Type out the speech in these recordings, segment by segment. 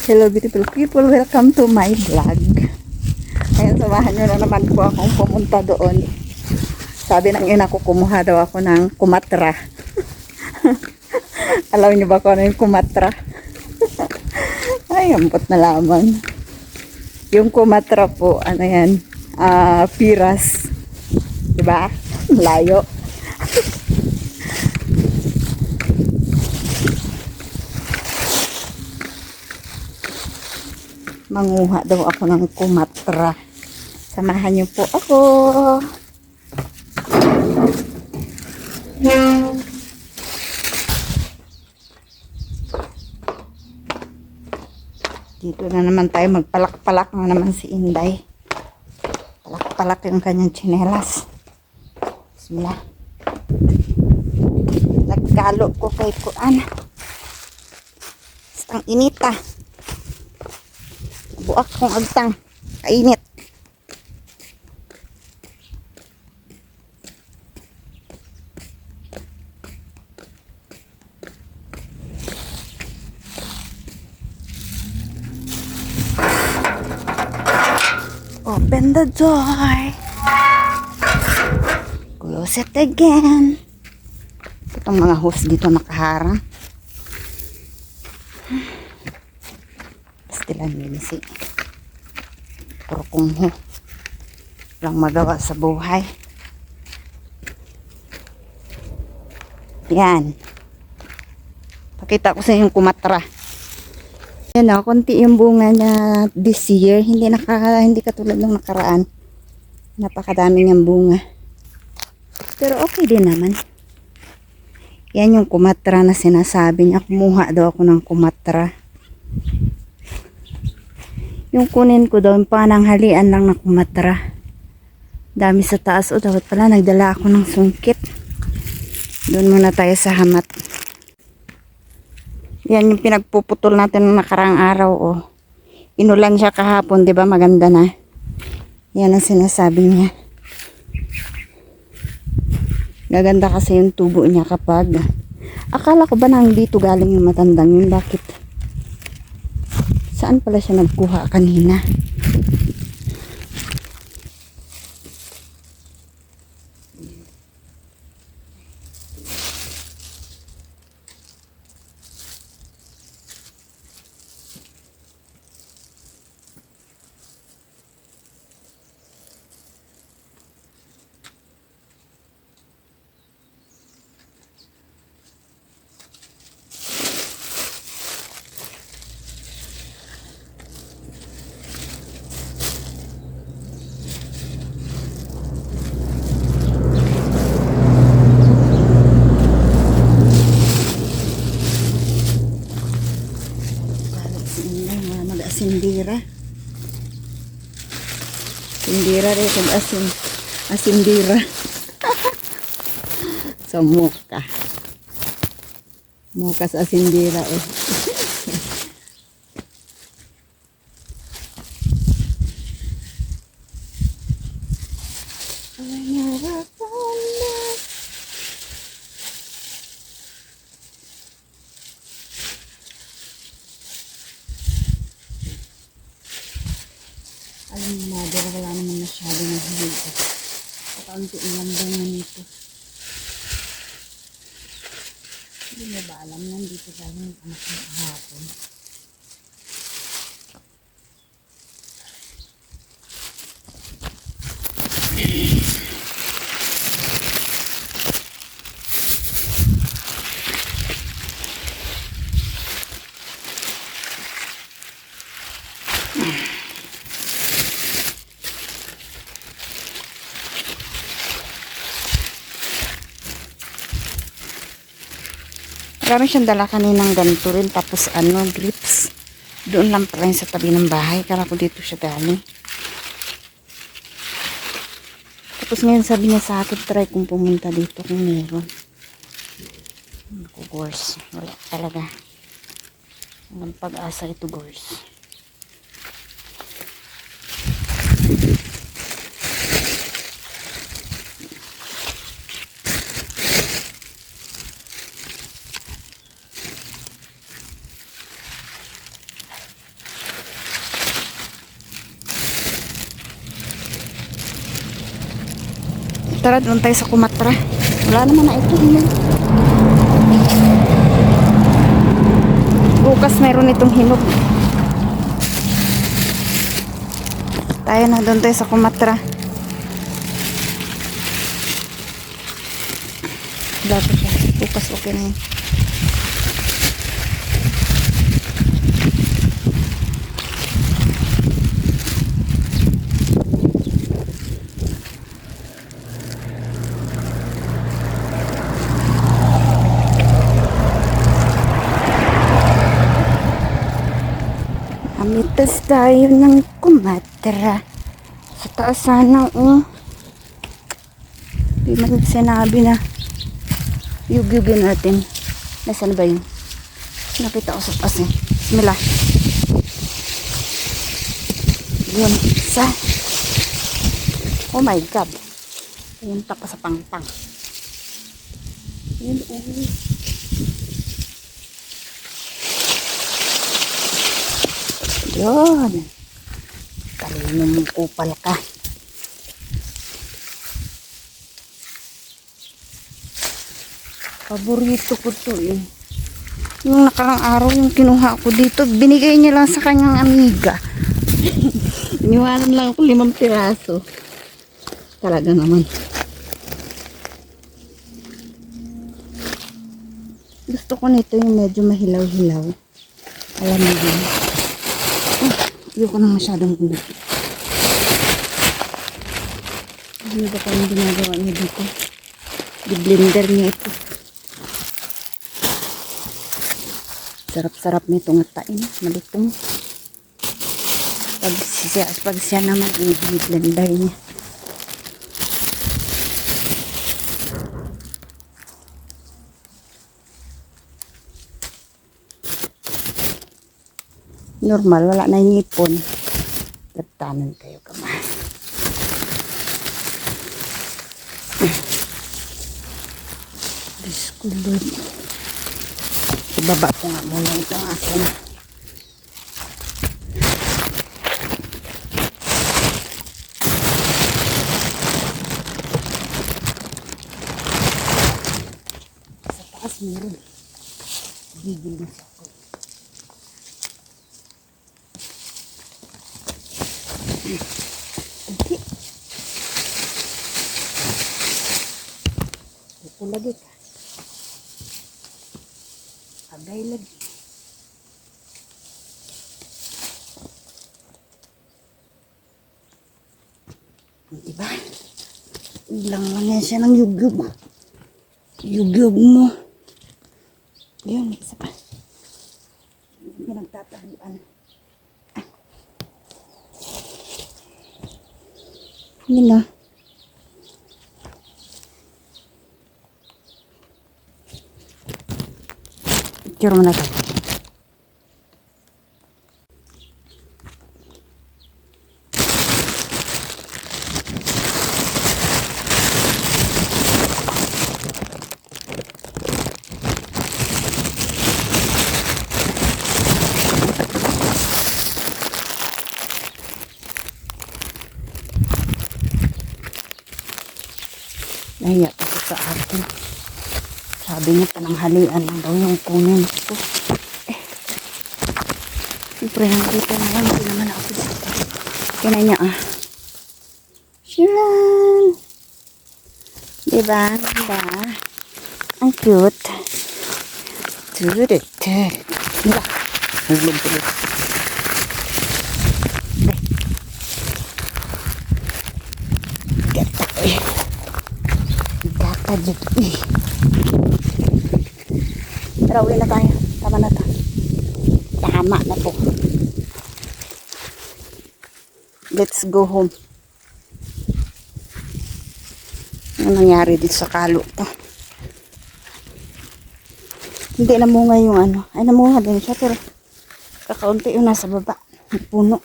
Hello beautiful people, welcome to my vlog. Ngayon samahan nyo na naman po akong pumunta doon. Sabi ng ina ko, kumuha daw ako ng kumatra. Alam nyo ba kung ano yung kumatra? Ay, ampot na laman. Yung kumatra po, ano yan, piras. Diba? Layo. Manguha daw ako ng kumatra. Samahan niyo po ako. Dito na naman tayo, magpalak-palak na naman si Inday. Palak-palak yung kanyang tsinelas. Bismillah. Nagkalo ko kay Kuan. Stang inita. Buak kong agtang. Kainit. Open the door. Close it again. Itong mga host dito nakaharang. Pastilan minisi. Puro kungho. Walang magawa sa buhay. Yan. Pakita ko sa yung kumatra. Yan o, konti yung bunga na this year. Hindi katulad ng nakaraan. Napakadami niyang bunga. Pero okay din naman. Yan yung kumatra na sinasabi niya. Kumuha daw ako ng kumatra. Yung kunin ko daw, pananghalian lang na kumatra. Dami sa taas. O, dapat pala nagdala ako ng sungkit. Doon muna tayo sa hamat. Yan yung pinagpuputol natin ng nakaraang araw. O. Inulan siya kahapon, di ba? Maganda na. Yan ang sinasabi niya. Gaganda kasi yung tubo niya kapag. Akala ko ba nang dito galing yung matandang yun? Bakit? Saan pala siya nagkuha kanina? Asindira. Sindira rin kung asindira. So muka. Muka sa asindira eh. Alam mo, mother, wala naman masyado ng hilig. Pakaunti ang lambang na nito. Hindi mo ba alam yan? Dito galing anak ng kahapon. Marami siyang dala kaninang ganito rin. Tapos grips. Doon lang pala sa tabi ng bahay. Kala ko dito siya galing. Tapos ngayon sabi niya sa akin, try kung pumunta dito kung meron. Ako, gors. Wala talaga. Walang pag-asa ito, gors. Tara, doon tayo sa Kumatra. Wala naman na ito. Hinog. Bukas meron itong hinog. Tayo na, doon tayo sa Kumatra. Dati siya. Bukas okay na yun. Amitas tayo ng Kumatra. Sa taas sana, oh. Di man sinabi na yug-yugin natin. Nasaan ba yun? Nakita ko sa taas eh. Bismillah. Yun. Sa. Oh my God. Yun pa sa pangpang. Yun, oh. Yun. Talino mong kupal ka. Paborito ko to eh. Yung nakarang araw yung kinuha ko dito, binigay niya lang sa kanyang amiga. Iniwanan lang ako 5 piraso. Talaga naman. Gusto ko nito yung medyo mahilaw-hilaw. Alam mo din. Ayoko nang masyadong ulit. Ano ba pa yung ginagawa niya dito? Di-blender niya ito. Sarap-sarap nito ngatain. Malitong. Pag siya naman, i-blender niya. Normal, wala na yung ipon. Laptanan kayo kamay. Diyos ko Lord. Ibaba ko nga muna itong akin. Sa taas meron. Gigil na siya. Ito lagi ka. Agay lagi. Diba? Ilang lang yan siya ng yugyug. Yugyug mo. Yun, isa pa. Pinagtatahuan. Yun na. Picture mo na ito. Nahiya ako sa akin. Sabi niya pananghalian lang daw yung kunin ko. Siyempre nakita na lang. Hindi naman ako dito. Kaya niya Shiran! Diba? Diba? Ang cute. Turut. Diba? Hulog ko dito. Gata eh. Gata dito eh. Tara, uwi na tayo. Tama na to. Tama na po. Let's go home. Ano nangyari dito sa kalo to? Hindi namunga yung ano. Ay, namunga din siya. Pero kakaunti yung nasa baba. Puno.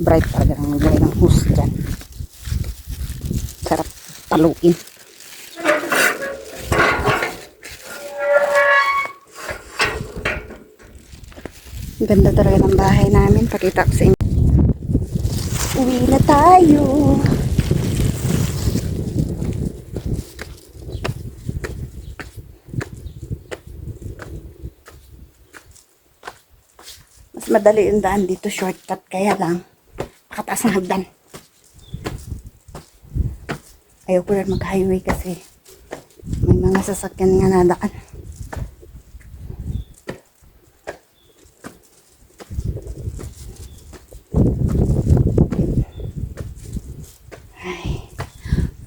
Bright talaga ng maglagay ng hose dyan. Sarap paluin. Ganda talaga ng bahay namin. Pakita ko sa inyo. Uwi na tayo. Mas madali yung daan dito. Shortcut. Kaya lang. Nakataas ang hagdan. Ayaw ko rin mag-highway kasi may mga sasakyan nga nadaan.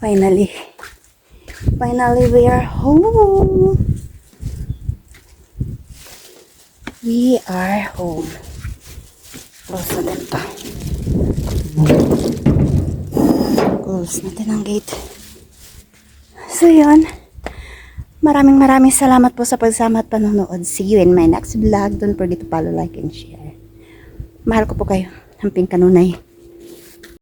Ay, finally we are home. We are home. Close na din to. Close natin ang gate. So yun. Maraming salamat po sa pagsama at panonood. See you in my next vlog. Don't forget to follow, like, and share. Mahal ko po kayo. Hamping kanunay.